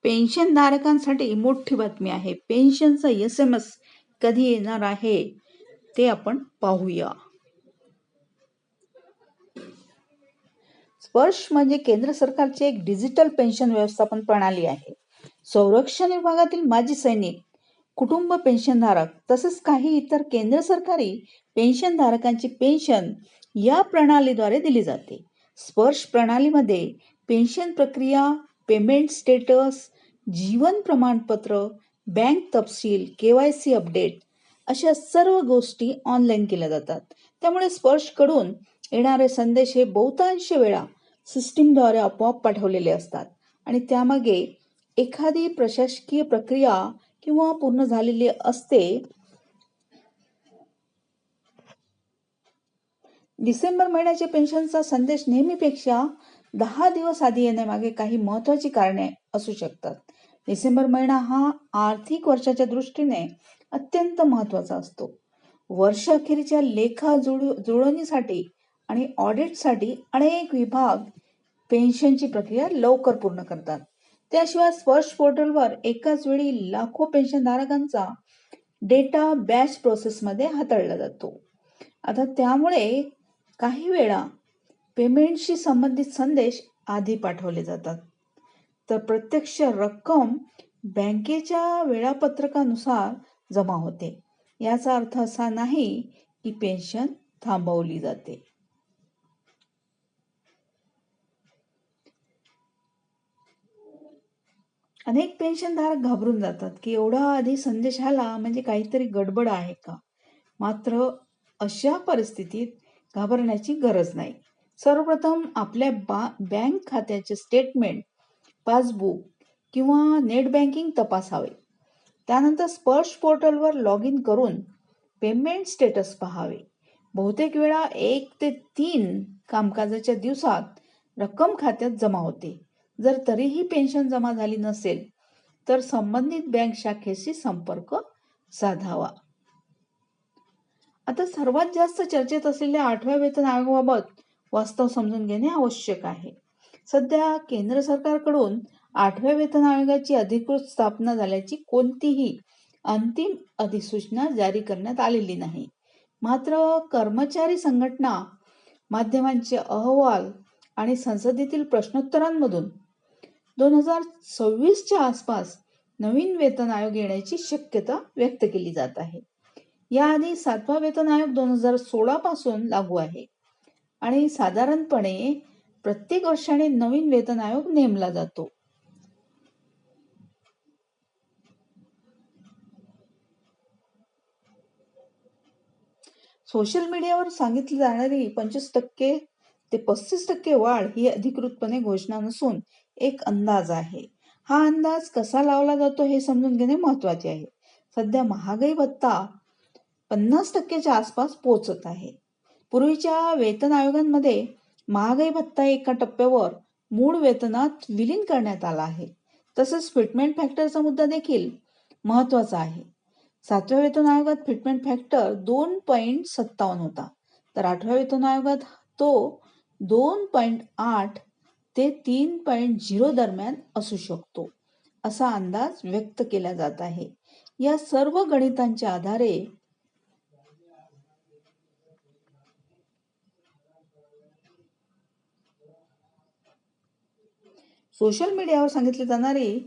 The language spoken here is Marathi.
पेन्शनधारकांसाठी मोठी बातमी आहे. पेन्शनचा SMS कधी येणार आहे ते आपण पाहूया. स्पर्श म्हणजे केंद्र सरकारची एक डिजिटल पेन्शन व्यवस्थापन प्रणाली आहे. संरक्षण विभागातील माजी सैनिक, कुटुंब पेन्शनधारक तसेच काही इतर केंद्र सरकारी पेन्शनधारकांची पेन्शन या प्रणालीद्वारे दिली जाते. स्पर्श प्रणालीमध्ये पेन्शन प्रक्रिया, पेमेंट स्टेटस, जीवन प्रमाणपत्र, बँक तपशील, KYC अपडेट अशा सर्व गोष्टी ऑनलाईन केल्या जातात. त्यामुळे स्पर्शकडून येणारे संदेश हे बहुतांश वेळा सिस्टीमद्वारे आपोआप पाठवलेले असतात आणि त्यामागे एखादी प्रशासकीय प्रक्रिया किंवा पूर्ण झालेली असते. डिसेंबर महिन्याच्या पेन्शनचा संदेश नेहमीपेक्षा 10 दिवस आधी येण्यामागे काही महत्वाची कारणे असू शकतात. डिसेंबर महिना हा आर्थिक वर्षाच्या दृष्टीने अत्यंत महत्वाचा असतो. वर्षअखेरीच्या लेखा जुळवणीसाठी आणि ऑडिटसाठी अनेक विभाग पेन्शनची प्रक्रिया लवकर पूर्ण करतात. त्याशिवाय स्पर्श पोर्टलवर एकाच वेळी लाखो पेन्शनधारकांचा डेटा बॅच प्रोसेसमध्ये हाताळला जातो. आता त्यामुळे काही वेळा पेमेंटशी संबंधित संदेश आधी पाठवले जातात, तर प्रत्यक्ष रक्कम बँकेच्या वेळापत्रकानुसार जमा होते. याचा अर्थ असा नाही की पेन्शन थांबवली जाते. अनेक पेन्शनधारक घाबरून जातात की एवढा आधी संदेश आला म्हणजे काहीतरी गडबड आहे का. मात्र अशा परिस्थितीत घाबरण्याची गरज नाही. सर्वप्रथम आपल्या बँक खात्याचे स्टेटमेंट, पासबुक किंवा नेट बँकिंग तपासावे. त्यानंतर स्पर्श पोर्टलवर लॉग इन करून पेमेंट स्टेटस पाहावे. बहुतेक वेळा 1 ते 3 कामकाजाच्या दिवसात रक्कम खात्यात जमा होते. जर तरीही पेन्शन जमा झाली नसेल तर संबंधित बँक शाखेशी संपर्क साधावा. आता सर्वात जास्त चर्चेत असलेल्या 8व्या वेतन आयोगाबाबत वास्तव समजून घेणे आवश्यक आहे. सध्या केंद्र सरकारकडून 8व्या वेतन आयोगाची अधिकृत स्थापना झाल्याची कोणतीही अंतिम अधिसूचना जारी करण्यात आलेली नाही. मात्र कर्मचारी संघटना, माध्यमांचे अहवाल आणि संसदेतील प्रश्नोत्तरांमधून 2026च्या आसपास नवीन वेतन आयोग येण्याची शक्यता व्यक्त केली जात आहे. याआधी 7वा वेतन आयोग 2016 पासून लागू आहे आणि साधारणपणे प्रत्येक वर्षाने नवीन वेतन आयोग नेमला जातो. सोशल मीडियावर सांगितली जाणारी 25% ते 35% वाढ ही अधिकृतपणे घोषणा नसून एक अंदाज आहे. हा अंदाज कसा लावला जातो हे समजून घेणे महत्वाचे आहे. सध्या महागाई भत्ता 50%च्या आसपास पोहोचत आहे. पूर्वीच्या वेतन आयोगांमध्ये महागाई भत्ता एका टप्प्यावर मूळ वेतनात विलीन करण्यात आला आहे. तसेच फिटमेंट फॅक्टरचा मुद्दा देखील महत्वाचा आहे. 7व्या वेतन आयोगात फिटमेंट फॅक्टर 2.57 होता, तर 8व्या वेतन आयोगात तो 2.8 ते 3.0 दरम्यान असू शकतो, असा अंदाज व्यक्त केला जात आहे. या सर्व गणितांच्या आधारे सोशल मीडियावर सांगितली जाणारी